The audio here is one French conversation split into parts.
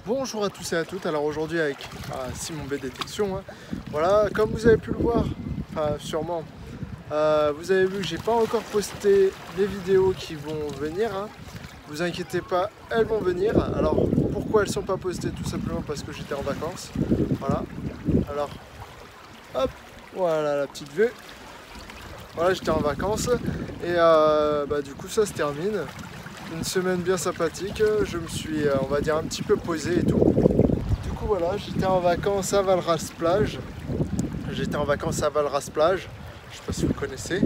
Bonjour à tous et à toutes, alors aujourd'hui avec Simon B Détection, voilà, comme vous avez pu le voir, sûrement, vous avez vu que j'ai pas encore posté les vidéos qui vont venir, vous inquiétez pas, elles vont venir. Alors pourquoi elles sont pas postées? Tout simplement parce que j'étais en vacances, voilà, alors hop, voilà la petite vue, voilà, j'étais en vacances et du coup ça se termine. Une semaine bien sympathique, je me suis, on va dire, un petit peu posé et tout. Du coup voilà, j'étais en vacances à Valras-Plage. Je sais pas si vous connaissez.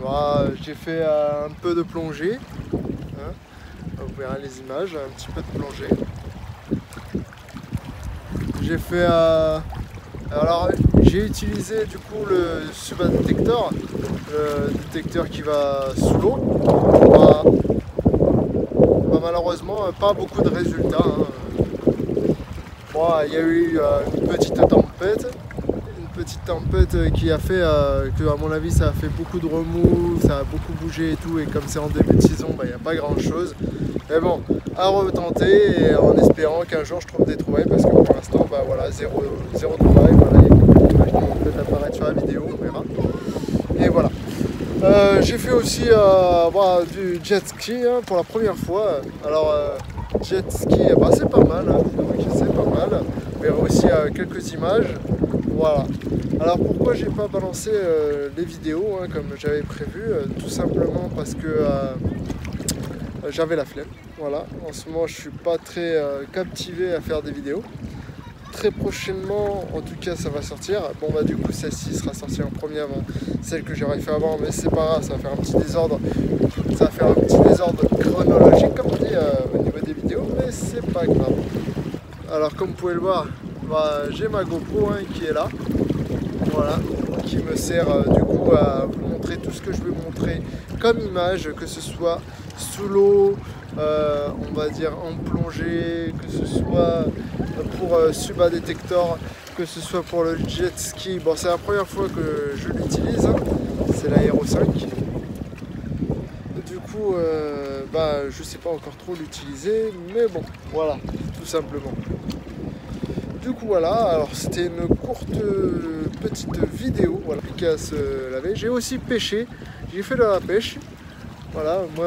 Voilà, j'ai fait un peu de plongée. Vous verrez les images, un petit peu de plongée. J'ai fait... alors j'ai utilisé du coup le Suba Detector, le détecteur qui va sous l'eau. Malheureusement, pas beaucoup de résultats. Bon, il y a eu une petite tempête qui a fait que, à mon avis, ça a fait beaucoup de remous, ça a beaucoup bougé et tout. Et comme c'est en début de saison, il n'y a pas grand chose. Mais bon, à retenter et en espérant qu'un jour je trouve des trouvailles, parce que pour l'instant, voilà, zéro trouvaille. Voilà, il y a quelques images qui vont peut-être apparaître sur la vidéo, on verra. Et voilà. J'ai fait aussi du jet ski pour la première fois. Alors jet ski, c'est pas mal, c'est pas mal. Vous verrez aussi quelques images. Voilà. Alors pourquoi j'ai pas balancé les vidéos comme j'avais prévu? Tout simplement parce que j'avais la flemme. Voilà. En ce moment je suis pas très captivé à faire des vidéos. Très prochainement, en tout cas ça va sortir. Bon du coup celle-ci sera sortie en premier avant celle que j'aurais fait avant, mais c'est pas grave, ça va faire un petit désordre. Ça va faire un petit désordre chronologique comme on dit au niveau des vidéos, mais c'est pas grave. Alors comme vous pouvez le voir, j'ai ma GoPro qui est là. Voilà, qui me sert du coup à vous montrer tout ce que je veux montrer comme image, que ce soit sous l'eau, on va dire en plongée, que ce soit pour Suba Detector, que ce soit pour le jet ski. Bon, c'est la première fois que je l'utilise, c'est l'Aero 5. Du coup, je sais pas encore trop l'utiliser, mais bon, voilà, tout simplement. Du coup voilà, alors c'était une courte petite vidéo, voilà, à se laver. J'ai aussi pêché, j'ai fait de la pêche. Voilà, moi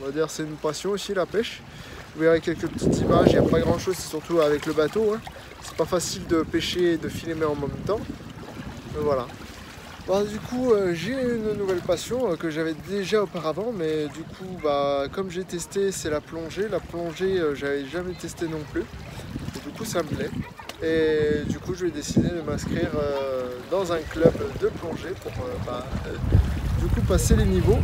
on va dire c'est une passion aussi la pêche. Vous verrez quelques petites images, il n'y a pas grand chose, c'est surtout avec le bateau. C'est pas facile de pêcher et de filmer en même temps. Mais voilà. Du coup j'ai une nouvelle passion que j'avais déjà auparavant, mais du coup comme j'ai testé, c'est la plongée. La plongée j'avais jamais testé non plus. Et du coup ça me plaît. Et du coup je vais décider de m'inscrire dans un club de plongée pour du coup passer les niveaux.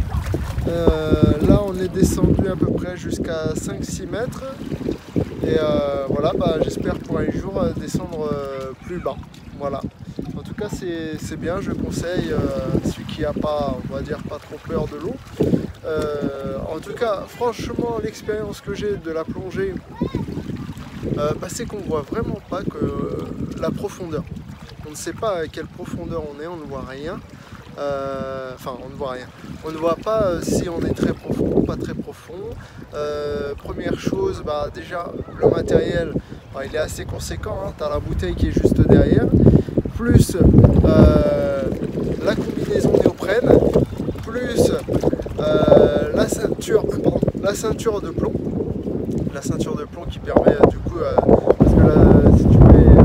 Là on est descendu à peu près jusqu'à 5-6 mètres. Et voilà, j'espère pour un jour descendre plus bas. Voilà. En tout cas c'est bien, je conseille celui qui n'a pas, on va dire, pas trop peur de l'eau. En tout cas franchement l'expérience que j'ai de la plongée, c'est qu'on voit vraiment pas que la profondeur. On ne sait pas à quelle profondeur on est, on ne voit rien. On ne voit rien. On ne voit pas si on est très profond ou pas très profond. Première chose, déjà le matériel, il est assez conséquent. Tu as la bouteille qui est juste derrière, plus la combinaison néoprène, plus la ceinture de plomb. La ceinture de plomb qui permet du coup, parce que là, si tu mets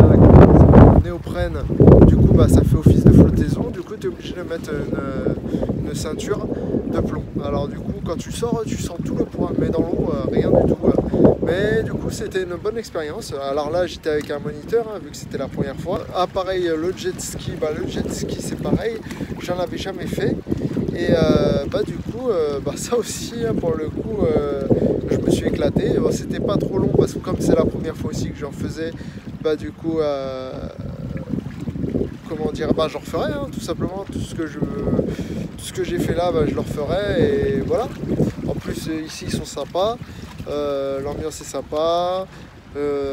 la combinaison néoprène, du coup ça fait office de flottaison, du coup tu es obligé de mettre une ceinture de plomb. Alors du coup quand tu sors, tu sens tout le poids, mais dans l'eau rien du tout. Mais du coup c'était une bonne expérience. Alors là j'étais avec un moniteur, vu que c'était la première fois. Pareil le jet ski, c'est pareil, j'en avais jamais fait. Et du coup ça aussi pour le coup je me suis éclaté. C'était pas trop long parce que comme c'est la première fois aussi que j'en faisais, du coup comment dire, j'en referai tout simplement tout ce que j'ai fait là, je le referai. Et voilà, en plus ici ils sont sympas, l'ambiance est sympa.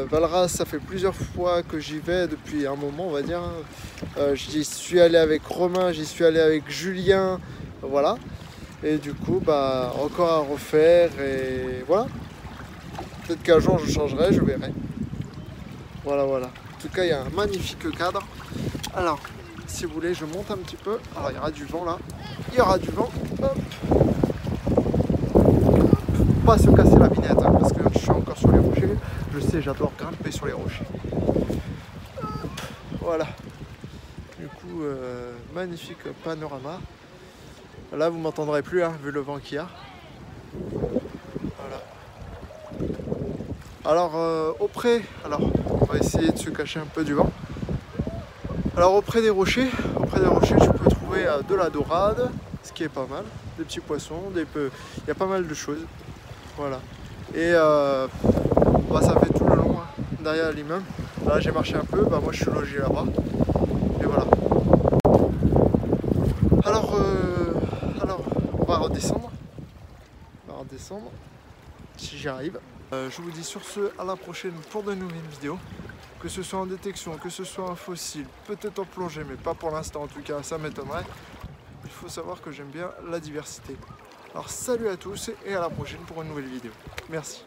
Valras, ça fait plusieurs fois que j'y vais depuis un moment, on va dire. J'y suis allé avec Romain, j'y suis allé avec Julien, voilà. Et du coup, encore à refaire, et voilà. Peut-être qu'un jour je changerai, je verrai. Voilà, voilà. En tout cas, il y a un magnifique cadre. Alors, si vous voulez, je monte un petit peu. Alors, il y aura du vent là. Il y aura du vent. Hop. Pas se casser la vignette, hein, parce que je suis encore sur les rochers. Je sais, j'adore grimper sur les rochers. Hop. Voilà. Du coup, magnifique panorama. Là, vous m'entendrez plus, hein, vu le vent qu'il y a. Voilà. Alors, auprès, on va essayer de se cacher un peu du vent. Alors, auprès des rochers, tu peux trouver de la dorade, ce qui est pas mal, des petits poissons, il y a pas mal de choses. Voilà. Et bah, ça fait tout le long, hein, derrière l'immeuble. Là, j'ai marché un peu, bah, moi je suis logé là-bas. Et voilà. Alors, on va redescendre. Si j'y arrive. Je vous dis sur ce, à la prochaine pour de nouvelles vidéos. Que ce soit en détection, que ce soit en fossile, peut-être en plongée, mais pas pour l'instant en tout cas, ça m'étonnerait. Il faut savoir que j'aime bien la diversité. Alors salut à tous et à la prochaine pour une nouvelle vidéo. Merci.